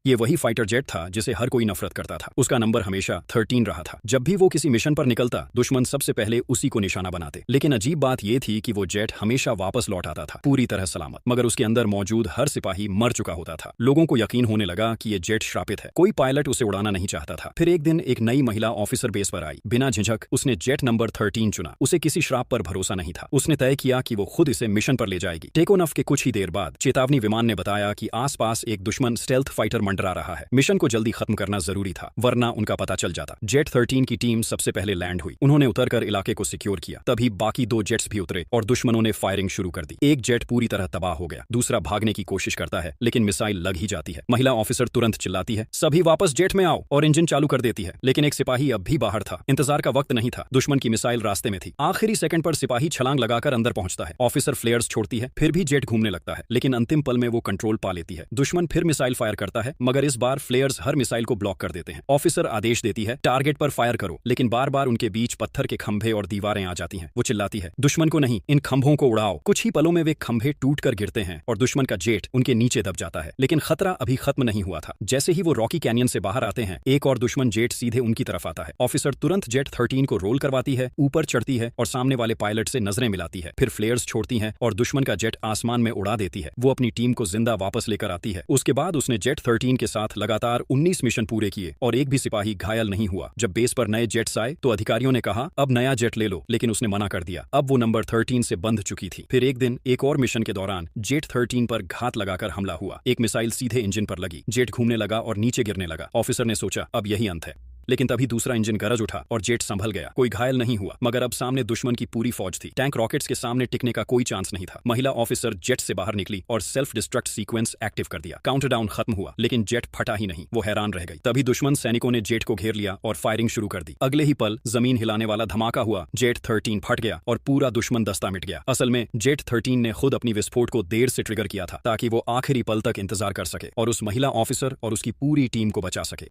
ये वही fighter jet था जिसे हर कोई नफरत करता था। उसका नंबर हमेशा 13 रहा था। जब भी वो किसी मिशन पर निकलता, दुश्मन सबसे पहले उसी को निशाना बनाते। लेकिन अजीब बात ये थी कि वो जेट हमेशा वापस लौट आता था, पूरी तरह सलामत, मगर उसके अंदर मौजूद हर सिपाही मर चुका होता था। लोगों को यकीन होने लगा कि ये जेट श्रापित है। कोई पायलट उसे उड़ाना नहीं चाहता था। फिर एक दिन एक नई महिला ऑफिसर बेस पर आई। बिना झिझक उसने जेट नंबर 13 चुना। उसे किसी श्राप पर भरोसा नहीं था। उसने तय किया कि वो खुद इसे मिशन पर ले जाएगी। टेक ऑफ के कुछ ही देर बाद चेतावनी विमान ने बताया कि आसपास एक दुश्मन स्टेल्थ फाइटर मंडरा रहा है। मिशन को जल्दी खत्म करना जरूरी था, वरना उनका पता चल जाता। जेट 13 की टीम सबसे पहले लैंड हुई। उन्होंने उतरकर इलाके को सिक्योर किया। तभी बाकी 2 जेट्स भी उतरे और दुश्मनों ने फायरिंग शुरू कर दी। एक जेट पूरी तरह तबाह हो गया। दूसरा भागने की कोशिश करता है, लेकिन मिसाइल लग ही जाती है। महिला ऑफिसर तुरंत चिल्लाती है, सभी वापस जेट में आओ, और इंजन चालू कर देती है। लेकिन एक सिपाही अब भी बाहर था। इंतजार का वक्त नहीं था। दुश्मन की मिसाइल रास्ते में थी। आखिरी सेकंड पर सिपाही छलांग लगाकर अंदर पहुंचता है। ऑफिसर फ्लेयर्स छोड़ती है, फिर भी जेट घूमने लगता है, लेकिन अंतिम पल में वो कंट्रोल पा लेती है। दुश्मन फिर मिसाइल फायर करता है, मगर इस बार फ्लेयर्स हर मिसाइल को ब्लॉक कर देते हैं। ऑफिसर आदेश देती है, टारगेट पर फायर करो, लेकिन बार बार उनके बीच पत्थर के खंभे और दीवारें आ जाती हैं। वो चिल्लाती है, दुश्मन को नहीं, इन खंभों को उड़ाओ। कुछ ही पलों में वे खंभे टूट कर गिरते हैं और दुश्मन का जेट उनके नीचे दब जाता है। लेकिन खतरा अभी खत्म नहीं हुआ था। जैसे ही वो रॉकी कैनियन से बाहर आते हैं, एक और दुश्मन जेट सीधे उनकी तरफ आता है। ऑफिसर तुरंत जेट 13 को रोल करवाती है, ऊपर चढ़ती है और सामने वाले पायलट से नजरें मिलाती है। फिर फ्लेयर्स छोड़ती हैं और दुश्मन का जेट आसमान में उड़ा देती है। वो अपनी टीम को जिंदा वापस लेकर आती है। उसके बाद उसने जेट 13 के साथ लगातार 19 मिशन पूरे किए और एक भी सिपाही घायल नहीं हुआ। जब बेस पर नए जेट्स आए तो अधिकारियों ने कहा, अब नया जेट ले लो, लेकिन उसने मना कर दिया। अब वो नंबर 13 से बंध चुकी थी। फिर एक दिन एक और मिशन के दौरान जेट 13 पर घात लगाकर हमला हुआ। एक मिसाइल सीधे इंजन पर लगी। जेट घूमने लगा और नीचे गिरने लगा। ऑफिसर ने सोचा, अब यही अंत है। लेकिन तभी दूसरा इंजन गरज उठा और जेट संभल गया। कोई घायल नहीं हुआ, मगर अब सामने दुश्मन की पूरी फौज थी। टैंक रॉकेट्स के सामने टिकने का कोई चांस नहीं था। महिला ऑफिसर जेट से बाहर निकली और सेल्फ डिस्ट्रक्ट सीक्वेंस एक्टिव कर दिया। काउंटरडाउन खत्म हुआ, लेकिन जेट फटा ही नहीं। वो हैरान रह गई। तभी दुश्मन सैनिकों ने जेट को घेर लिया और फायरिंग शुरू कर दी। अगले ही पल जमीन हिलाने वाला धमाका हुआ। जेट 13 फट गया और पूरा दुश्मन दस्ता मिट गया। असल में जेट 13 ने खुद अपनी विस्फोट को देर से ट्रिगर किया था, ताकि वो आखिरी पल तक इंतजार कर सके और उस महिला ऑफिसर और उसकी पूरी टीम को बचा सके।